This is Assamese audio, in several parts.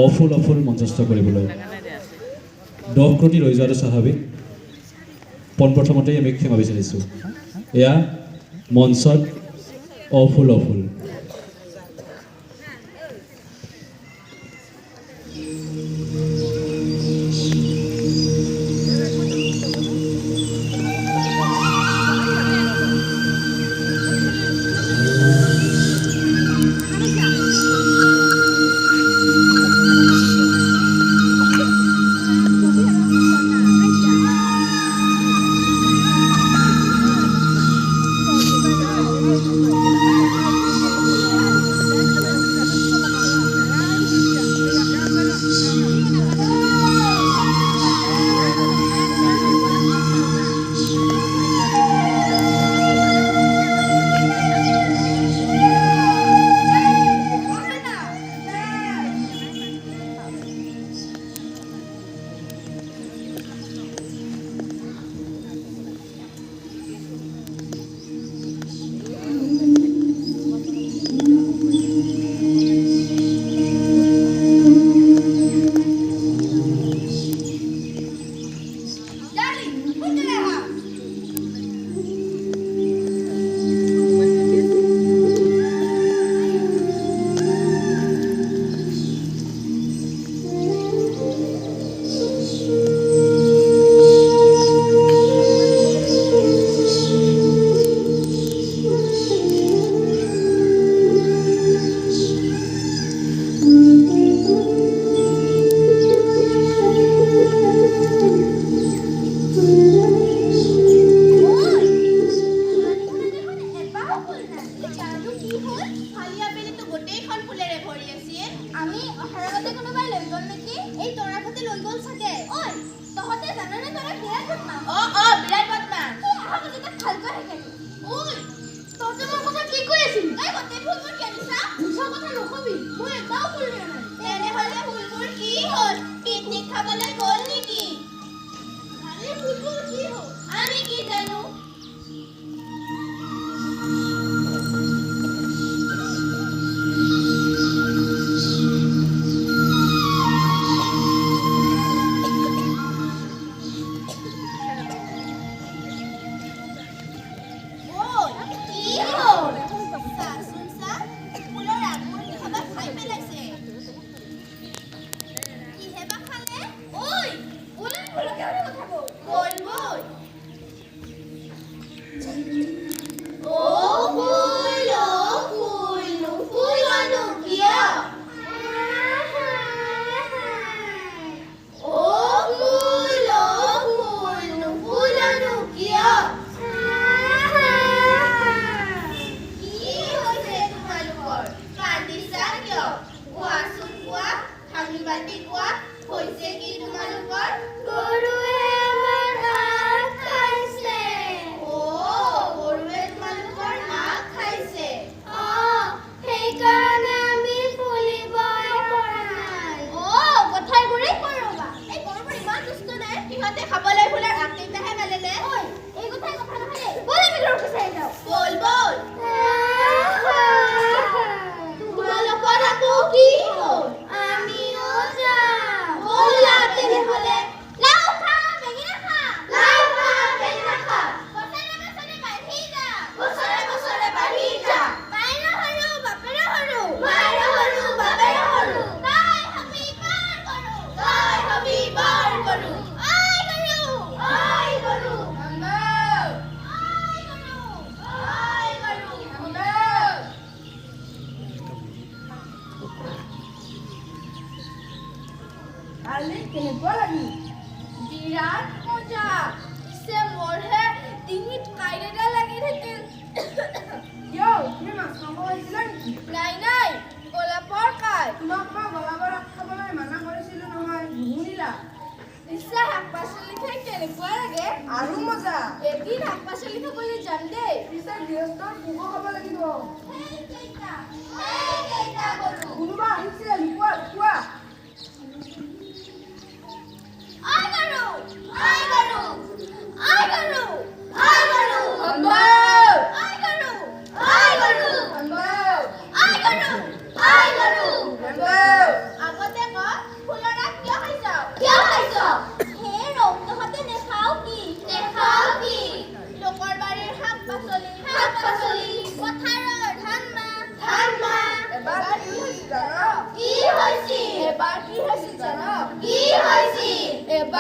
অফুল মঞ্চস্থ কৰিবলৈ 10 কোটি ৰৈ যোৱাটো স্বাভাৱিক পোনপ্ৰথমতেই আমি ক্ষমা বিচাৰিছোঁ এয়া মঞ্চত অফুল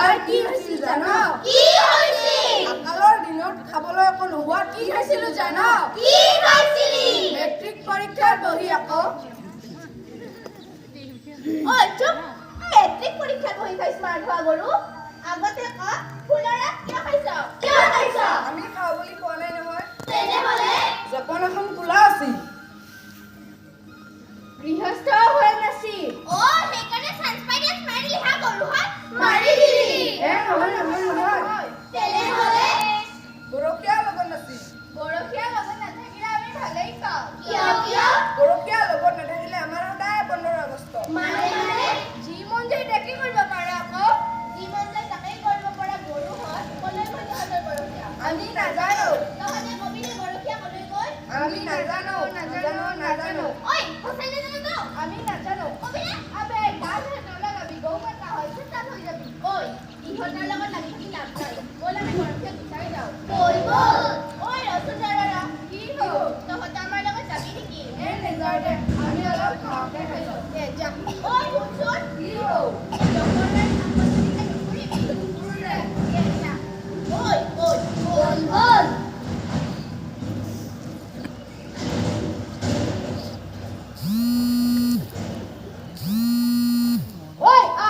এবাৰ কি হৈছিল জান? কি হৈছিল? আকালৰ দিনত খাবলৈ একো নোহোৱাত কি খাইছিলো জান? কি খাইছিলি? মেট্ৰিক পৰীক্ষাৰ বহি আকৌ। ঐ চুপ, মেট্ৰিক পৰীক্ষাত বহি খাইছ মাৰ খোৱা গৰু। আগতে ক ফুলৰা কিয় খাইছ? কিয় খাইছ? আমি খাওঁ বুলি কোৱা নাই নহয়। তেনেহলে জপন এখন খোলা আছিল। গৃহস্থ হৈ নাছিল। অ সেইকাৰণে ট্ৰান্সপাৰেন্স মাৰি লিখা গৰু হাত মাৰি দিলি। নহয়। তেনেহলে গৰখীয়া লগত নাছিল। গৰখীয়া লগত নাথাকিলে আমি ভালেই পাওঁ। কিয় কিয়? গৰখীয়া লগত নাথাকিলে আমাৰ সদায় 15 আগষ্ট। মানে যি মন যায় তাকে কৰিব পাৰা আকৌ। যি মন যায় তাকেই কৰিব পৰা গৰু হয় কলৈ গৈ তহঁতৰ গৰখীয়া? আমি নাজানো। তহঁতে কবিলে গৰখীয়া কলৈ গৈ? আমি নাজানো। ঐ সঁচাই নাজানো তো? আমি নাজানো। কবিলে আবে গাল হে নলগাবি গৌ মাতা হয় চেতান হৈ যাবি। ঐ ইহঁতৰ লগত লাগি থাকি লাভ নাই। বল আমি গৰখীয়া বিচাৰি যাওঁ। বল বল। ঐ ৰচোন ৰ কি হ'ল? তহঁতে আমাৰ লগত যাবি নেকি? নেযাওঁ দে, আমি অলপ খাওঁকে খাইছোঁ। যা। ঐ শুনচোন। কি হ'ল? ডক্টৰে শাক-পাচলিকে নুফুৰিবি। নুফুৰোঁ দে। যা। ঐ বল। ঐ আ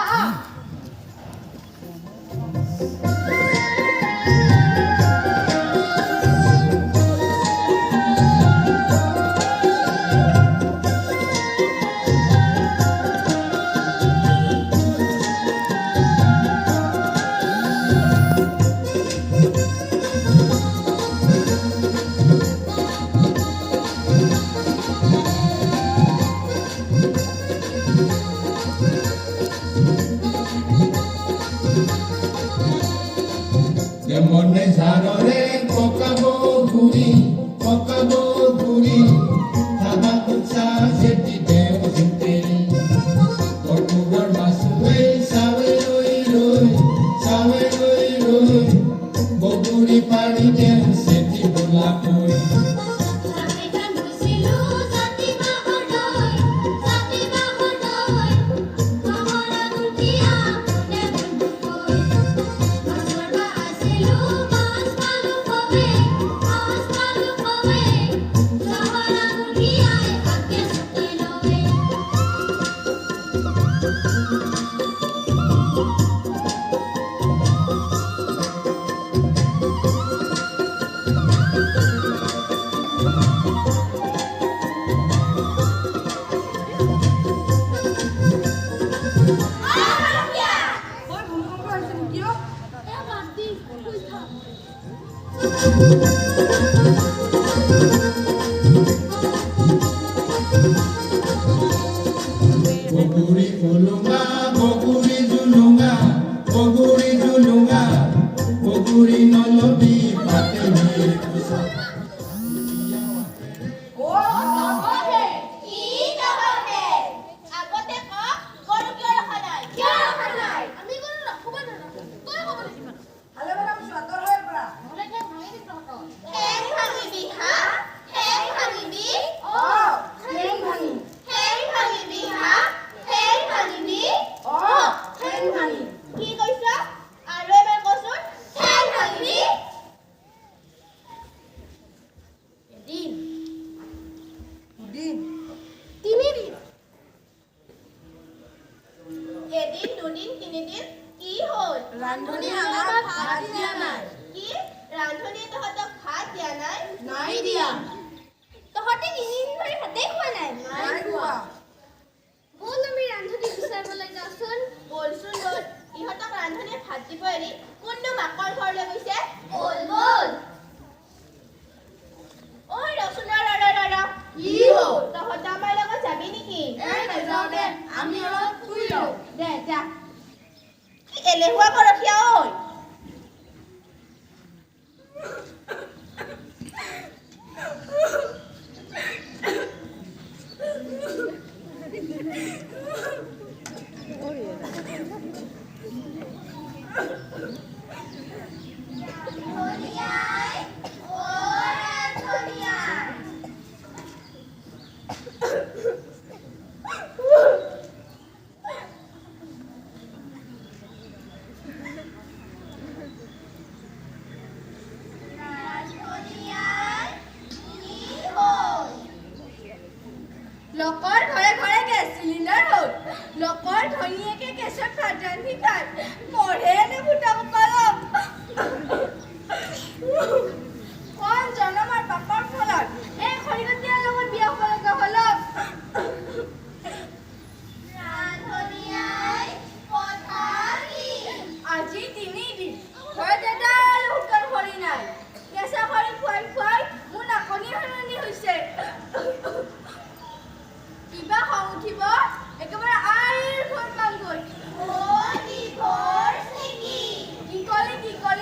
মনে ঝাড়রে পকাবো ঘুরি থানা কুচা সেটি দেও জিতে কটুগর মাসুই সাবে রই বগুড়ি পাড়ি দেও সেটি বোলা কই মই ভূমিকম্প আহিছে নেকি অ'? বগুড়ি উলুঙা বগুড়ি জুলুঙা বগুড়ি নলবি পাতে নিয়ে কুসা আগতে ক গৰু কিয় ৰখা নাই? কিয় ৰখা নাই? আমি গৰু ৰাখব নাজানো। তই ক'ব লাগিব। ভালে ভালে আমি স্বাগতৰ হৈ পৰা। ঠেং ভাঙিবি হা? ঠেং ভাঙিবি? ঠেং ভাঙি। ঠেং ভাঙিবি হা? ঠেং ভাঙিবি? ঠেং ভাঙি। কি কৈছ? আৰু এবাৰ কচোন। ঠেং ভাঙিবি? এদিন, দুদিন, তিনিদিন, এদিন, দুদিন, তিনিদিন কি হ'ল? ৰান্ধনীয়ে আমাক ভাত দিয়া নাই। কি? ৰান্ধনীয়ে তহঁতক ভাত দিয়া নাই? নাই দিয়া। তহঁতে তিনিদিন ধৰি ভাতেই খোৱা নাই? নাই খোৱা। বল আমি ৰান্ধনী বিচাৰিবলৈ যাওঁচোন। বলচোন বল। ইহঁতক ৰান্ধনীয়ে ভাত দিব এৰি কোনটো মাকৰ ঘৰলৈ গৈছে? বল। ঐ ৰচোন ৰ। কি হ'ল? তহঁতে আমাৰ লগত যাবি নেকি? নাযাওঁ দে, আমি অলপ শুই লওঁ। দে যা। কি এলেহুৱা গৰখীয়া ঐ। লোকৰ ধনীয়েকে গেছত ভাত ৰান্ধি খায় মৰে নে ফুটা কপালত কোন জনমৰ বাপৰ ফলত এই খৰিকটীয়াৰ লগত বিয়া হ'ব লগা হ'ল ৰান্ধনীয়াই কথা কি? আজি 3 দিন ঘৰত এডাল শুকান খৰি নাই কেঁচা খৰি খুৱাই খুৱাই মোৰ নাকনি সলনি হৈছে কিবা খং উঠিব একেবাৰে আইৰ ঘৰ পামগৈ ডিভোৰ্চ নেকি? কি কলি ডিভোৰ্চ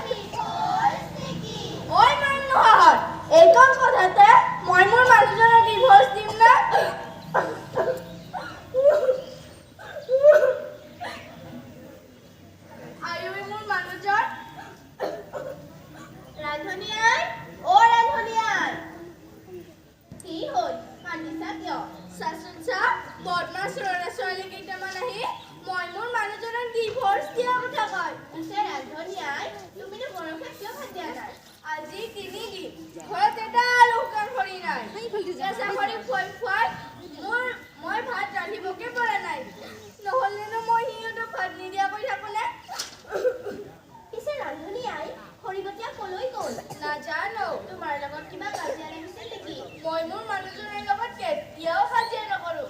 নেকি? ঐ মানুহৰ এইকণ কথাতে মই মোৰ মানুহজনক ডিভোৰ্চ দিম না আইঐ মোৰ মানুহজন ৰান্ধনীয়াই ৰান্ধনীয়াই কি হ'ল কান্দিছা কিয়? চাচোন চা বদমাছ ল'ৰা ছোৱালী কেইটামান আহি মই মোৰ মানুহজনক ডিভোৰ্চ দিয়া কথা কয় পিছে ৰান্ধনীয়াই তুমিনো বৰষুণ কিয় ভাত দিয়া নাই? আজি 3 দিন ঘৰত এডাল শুকান খৰি নাই কেঁচা খৰি খুৱাই খুৱাই মই ভাত ৰান্ধিবকে পৰা নাই নহ'লেনো মই সিহঁতক ভাত নিদিয়াকৈ থাকোনে পিছে ৰান্ধনীয়াই খৰিকটীয়া কলৈ গ'ল? নাজানো তোমাৰ লগত কিবা কাজিয়া লাগিছিল নেকি? মই মোৰ মানুহজনৰ লগত কেতিয়াও কাজিয়া নকৰো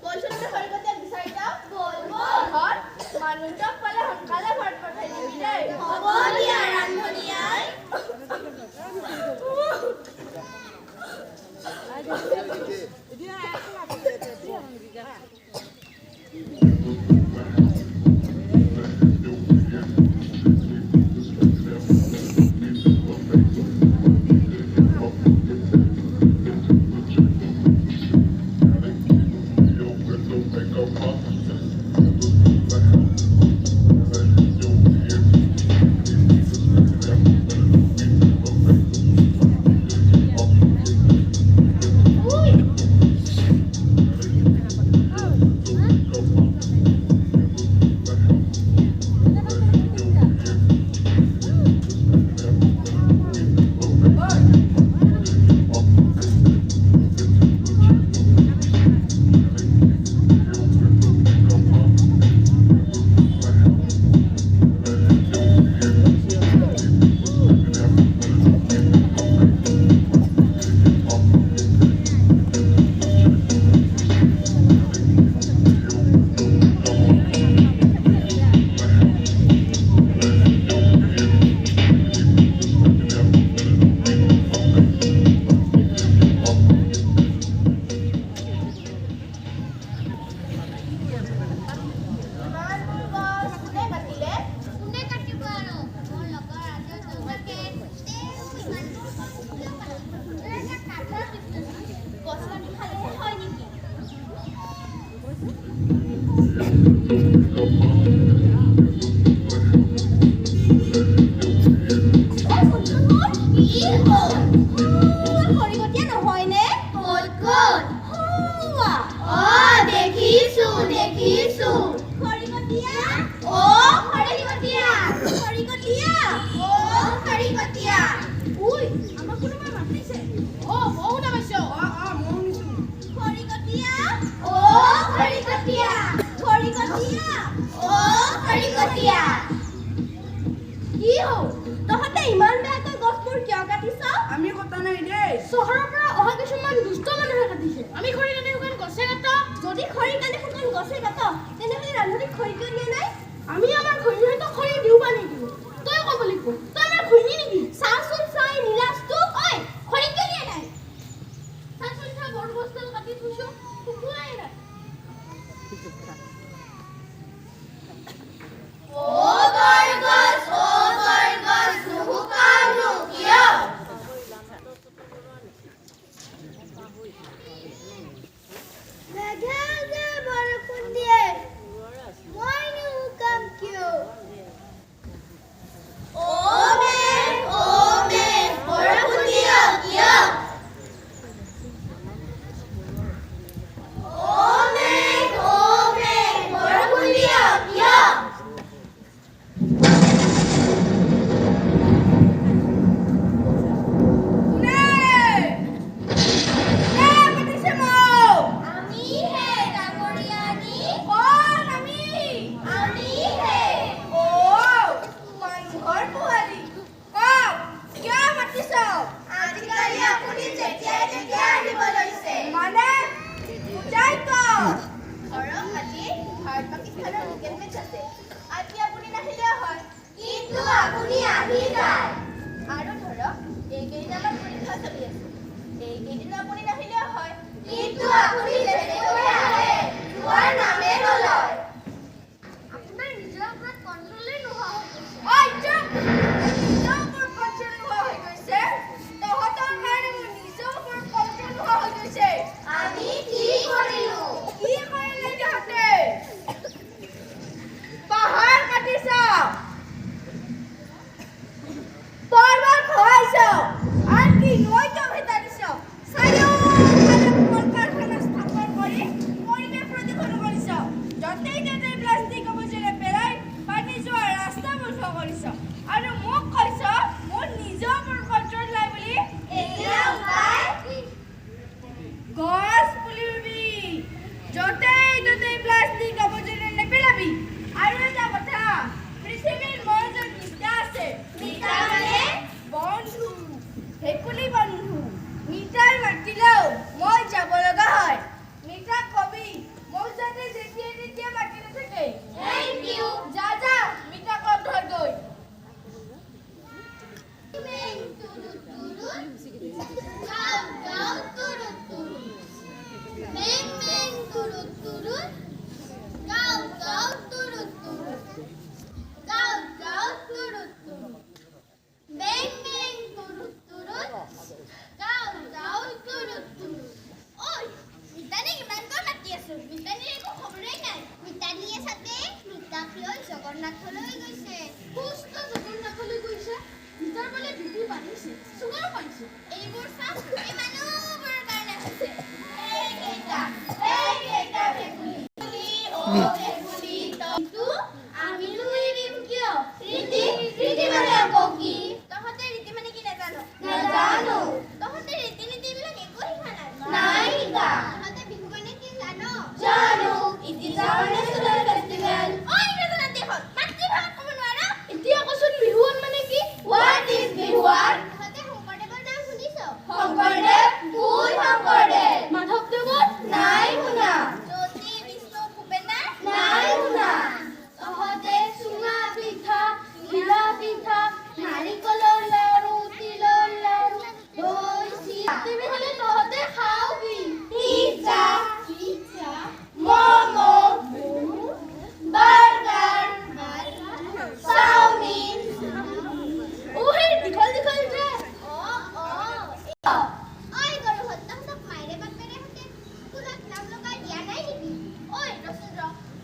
বলচোন আমি খৰিকটীয়া বিচাৰি যাওঁ। বল ঘৰত মানুহজনক পালে সোনকালে ভাত পঠাই দিবি দেই হ'ব দিয়া ৰান্ধনীয়াই। আমি কথা নাই দেই চহৰৰ পৰা অহা কিছুমান দুষ্ট মানুহে কাটিছে। আমি খৰি কাটি শুকান গছে কাটো যদি খৰি কাটি শুকান গছে কাট তেনেহ'লে ৰান্ধনীক খৰি কিয় দিয়া নাই? আমি আমাৰ ঘৈণীয়েকক খৰি দিওঁ বা নিদিওঁ তই ক'ব লাগিব তই আমাৰ ঘৈণী নেকি চাচোন চাই নিলাজটো খৰি কিয় দিয়া নাই? চাচোন চা বৰ বস্তু কাটি থৈছো শুকুৱাই নাই কৰিছ আৰু মোক কৈছ মোৰ নিজৰ ওপৰত কণ্ট্ৰল নাই বুলি। এতিয়া উপায় গছ পুলি ৰুবি, য'তেই ত'তেই প্লাষ্টিক আৱৰ্জনা নেপেলাবি। আৰু এটা কথা, পৃথিৱীৰ মনত মিতা আছে। মিতা মানে বন্ধু, ভেকুলী বন্ধু। মিতাই মাতিলেও মই যাব লগা হয়। মিতাক কবি মোক যাতে যেতিয়া তেতিয়া মাতি নাথাকে। Thank you. যা যা মিতাকৰ ঘৰ গৈ। জগন্নাথলৈ গৈছে। সুস্থ জগন্নাথলৈ গৈছে। ভিতৰ বোলে বিপি বাঢ়িছে, চুগাৰো বাঢ়িছে। এইবোৰ চব এই মানুহবোৰৰ কাৰণে হৈছে। এইকেইটা ভেকুলী। আমিনো এৰিম কিয়? ৰীতি মানে আকৌ কি? তহঁতে ৰীতি মানে কি নাজানো? নাজানো। তহঁতে ৰীতি নীতিবিলাক একো শিকা নাই শিকা। তহঁতে বিহু মানে কি জানো? জানো। ইটিজা মানে সোণালী ফেষ্টিভেল। মাতৃভাষাত ক'ব নোৱাৰা? এতিয়া কচোন বিহুৱান মানে কি? What is বিহুৱান? তহঁতে শংকৰদেৱৰ নাম শুনিছ? শংকৰদেৱ? কোন শংকৰদেৱ? মাধৱদেৱৰ? নাই শুনা। জ্যোতি বিষ্ণু ভূপেনাৰ? নাই শুনা। তহঁতে চুঙা পিঠা, ঘিলা পিঠা, নাৰিকলৰ লাৰু, তিলৰ লাৰু, দৈ চিৰা তেনেহ'লে তহঁতে খাওঁ কি? Pizza, momo', burger, chow mein. ওহে দীঘল দীঘল যে। ঐ গৰুহঁত, তহঁতক মায়েৰে বাপেৰে সৈতে স্কুলত নাম লগাই দিয়া নাই নেকি? ঐ ৰচোন ৰ,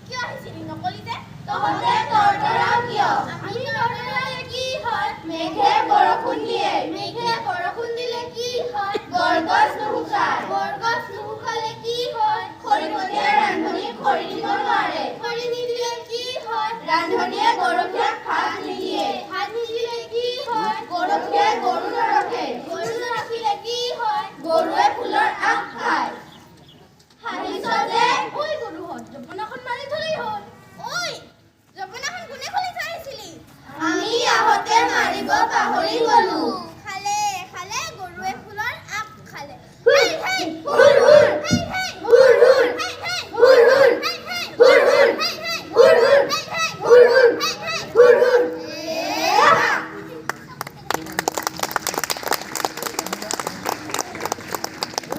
কিয় আহিছিলি নকলি যে? তহঁতে তৰতৰাও কিয়? আমি তৰতৰালে কি হয়? মেঘে বৰষুণ দিয়ে। মেঘে বৰষুণ দিলে কি হয়? বৰগছ নুশুকায়। বৰগছ নুশুকালে কি হয়? খৰিকটীয়া ৰান্ধনীক খৰি দিব নোৱাৰে। খৰি নিদিলে কি হয়? ৰান্ধনীয়ে গৰখীয়াক ভাত নিদিয়ে। ভাত নিদিলে কি হয়? গৰখীয়াই গৰু নৰখে। গৰু নৰখিলে কি হয়? গৰুৱে